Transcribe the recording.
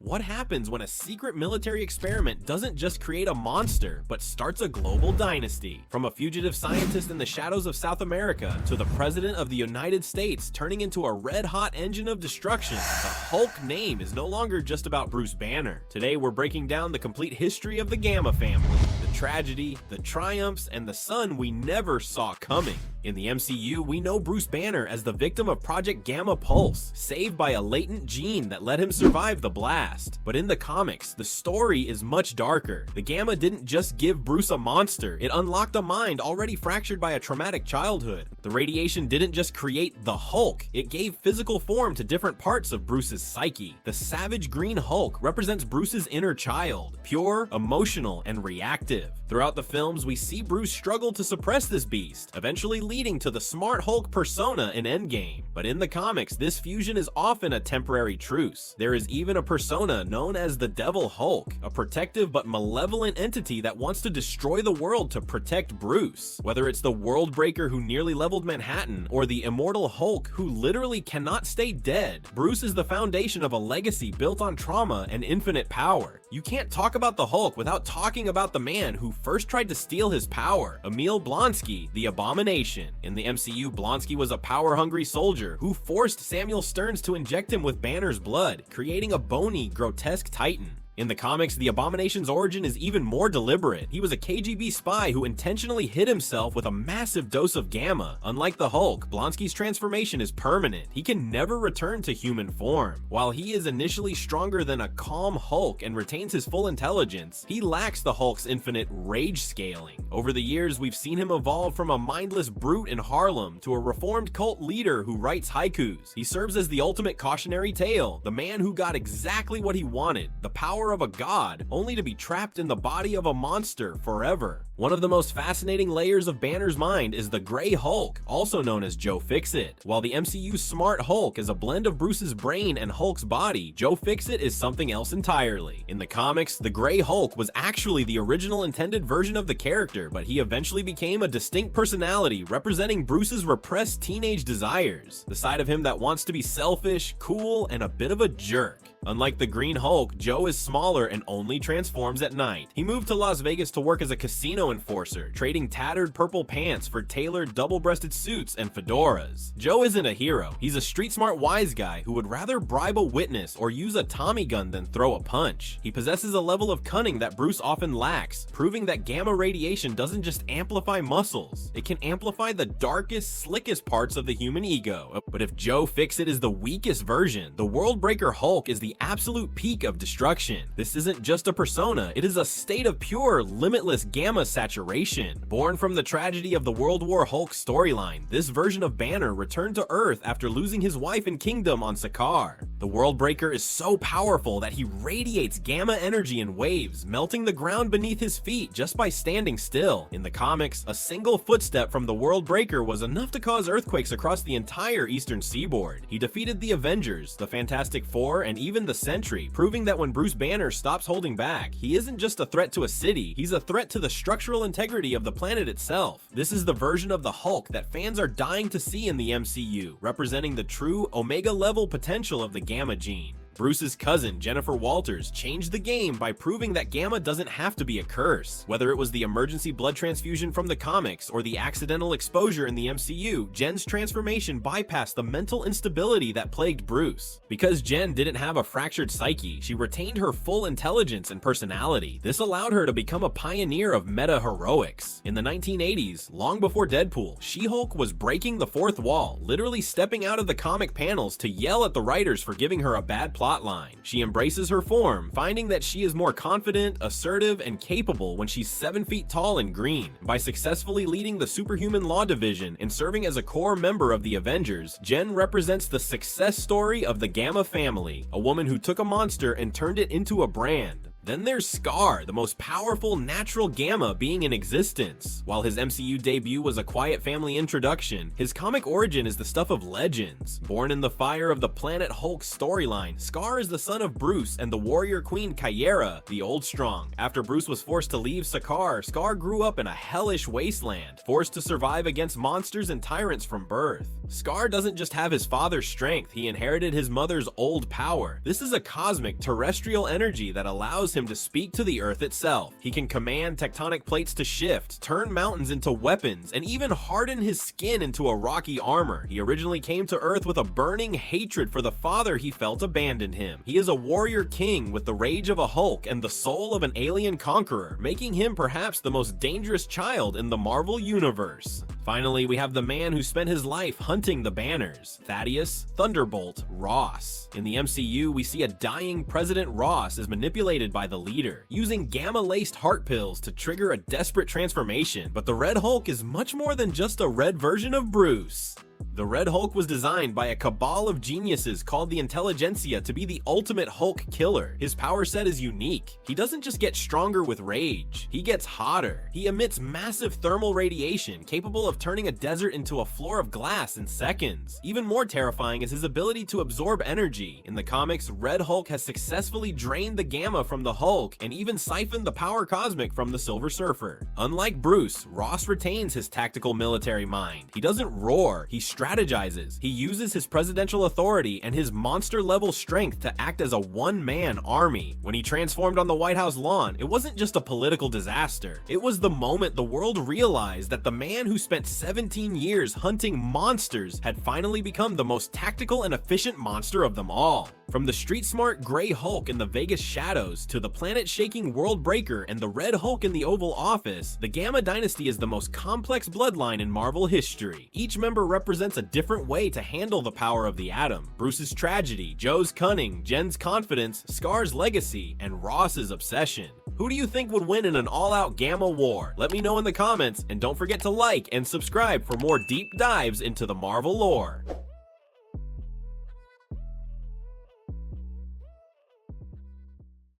What happens when a secret military experiment doesn't just create a monster, but starts a global dynasty? From a fugitive scientist in the shadows of South America to the President of the United States turning into a red-hot engine of destruction, the Hulk name is no longer just about Bruce Banner. Today we're breaking down the complete history of the Gamma family, the tragedy, the triumphs, and the sun we never saw coming. In the MCU, we know Bruce Banner as the victim of Project Gamma Pulse, saved by a latent gene that let him survive the blast. But in the comics, the story is much darker. The Gamma didn't just give Bruce a monster, it unlocked a mind already fractured by a traumatic childhood. The radiation didn't just create the Hulk, it gave physical form to different parts of Bruce's psyche. The savage green Hulk represents Bruce's inner child, pure, emotional, and reactive. Throughout the films, we see Bruce struggle to suppress this beast, eventually leading to the smart Hulk persona in Endgame. But in the comics, this fusion is often a temporary truce. There is even a persona known as the Devil Hulk, a protective but malevolent entity that wants to destroy the world to protect Bruce. Whether it's the World Breaker who nearly leveled Manhattan, or the Immortal Hulk who literally cannot stay dead, Bruce is the foundation of a legacy built on trauma and infinite power. You can't talk about the Hulk without talking about the man who first tried to steal his power, Emil Blonsky, the Abomination. In the MCU, Blonsky was a power-hungry soldier who forced Samuel Stearns to inject him with Banner's blood, creating a bony, grotesque titan. In the comics, the Abomination's origin is even more deliberate. He was a KGB spy who intentionally hid himself with a massive dose of Gamma. Unlike the Hulk, Blonsky's transformation is permanent. He can never return to human form. While he is initially stronger than a calm Hulk and retains his full intelligence, he lacks the Hulk's infinite rage scaling. Over the years, we've seen him evolve from a mindless brute in Harlem to a reformed cult leader who writes haikus. He serves as the ultimate cautionary tale, the man who got exactly what he wanted, the power of a god, only to be trapped in the body of a monster forever. One of the most fascinating layers of Banner's mind is the Grey Hulk, also known as Joe Fixit. While the MCU's Smart Hulk is a blend of Bruce's brain and Hulk's body, Joe Fixit is something else entirely. In the comics, the Grey Hulk was actually the original intended version of the character, but he eventually became a distinct personality representing Bruce's repressed teenage desires, the side of him that wants to be selfish, cool, and a bit of a jerk. Unlike the Green Hulk, Joe is smaller and only transforms at night. He moved to Las Vegas to work as a casino enforcer, trading tattered purple pants for tailored double-breasted suits and fedoras. Joe isn't a hero. He's a street-smart wise guy who would rather bribe a witness or use a Tommy gun than throw a punch. He possesses a level of cunning that Bruce often lacks, proving that gamma radiation doesn't just amplify muscles. It can amplify the darkest, slickest parts of the human ego. But if Joe Fixit is the weakest version, the World Breaker Hulk is the absolute peak of destruction. This isn't just a persona, it is a state of pure, limitless gamma saturation. Born from the tragedy of the World War Hulk storyline, this version of Banner returned to Earth after losing his wife and kingdom on Sakaar. The World Breaker is so powerful that he radiates gamma energy in waves, melting the ground beneath his feet just by standing still. In the comics, a single footstep from the World Breaker was enough to cause earthquakes across the entire eastern seaboard. He defeated the Avengers, the Fantastic Four, and even the Sentry, proving that when Bruce Banner stops holding back, he isn't just a threat to a city, he's a threat to the structural integrity of the planet itself. This is the version of the Hulk that fans are dying to see in the MCU, representing the true Omega-level potential of the Gamma gene. Bruce's cousin, Jennifer Walters, changed the game by proving that Gamma doesn't have to be a curse. Whether it was the emergency blood transfusion from the comics or the accidental exposure in the MCU, Jen's transformation bypassed the mental instability that plagued Bruce. Because Jen didn't have a fractured psyche, she retained her full intelligence and personality. This allowed her to become a pioneer of meta-heroics. In the 1980s, long before Deadpool, She-Hulk was breaking the fourth wall, literally stepping out of the comic panels to yell at the writers for giving her a bad plotline. She embraces her form, finding that she is more confident, assertive, and capable when she's 7 feet tall and green. By successfully leading the Superhuman Law Division and serving as a core member of the Avengers, Jen represents the success story of the Gamma family, a woman who took a monster and turned it into a brand. Then there's Scar, the most powerful natural gamma being in existence. While his MCU debut was a quiet family introduction, his comic origin is the stuff of legends. Born in the fire of the Planet Hulk storyline, Scar is the son of Bruce and the warrior queen Kyera, the Old Strong. After Bruce was forced to leave Sakaar, Scar grew up in a hellish wasteland, forced to survive against monsters and tyrants from birth. Scar doesn't just have his father's strength, he inherited his mother's old power. This is a cosmic, terrestrial energy that allows him to speak to the Earth itself. He can command tectonic plates to shift, turn mountains into weapons, and even harden his skin into a rocky armor. He originally came to Earth with a burning hatred for the father he felt abandoned him. He is a warrior king with the rage of a Hulk and the soul of an alien conqueror, making him perhaps the most dangerous child in the Marvel Universe. Finally, we have the man who spent his life hunting the banners, Thaddeus Thunderbolt Ross. In the MCU, we see a dying President Ross is manipulated by the leader, using gamma-laced heart pills to trigger a desperate transformation. But the Red Hulk is much more than just a red version of Bruce. The Red Hulk was designed by a cabal of geniuses called the Intelligentsia to be the ultimate Hulk killer. His power set is unique. He doesn't just get stronger with rage, he gets hotter. He emits massive thermal radiation capable of turning a desert into a floor of glass in seconds. Even more terrifying is his ability to absorb energy. In the comics, Red Hulk has successfully drained the gamma from the Hulk and even siphoned the power cosmic from the Silver Surfer. Unlike Bruce, Ross retains his tactical military mind. He doesn't roar, he strategizes. He uses his presidential authority and his monster-level strength to act as a one-man army. When he transformed on the White House lawn, it wasn't just a political disaster. It was the moment the world realized that the man who spent 17 years hunting monsters had finally become the most tactical and efficient monster of them all. From the street-smart Grey Hulk in the Vegas shadows to the planet-shaking World Breaker and the Red Hulk in the Oval Office, the Gamma Dynasty is the most complex bloodline in Marvel history. Each member represents a different way to handle the power of the atom. Bruce's tragedy, Joe's cunning, Jen's confidence, Scar's legacy, and Ross's obsession. Who do you think would win in an all-out Gamma war? Let me know in the comments, and don't forget to like and subscribe for more deep dives into the Marvel lore.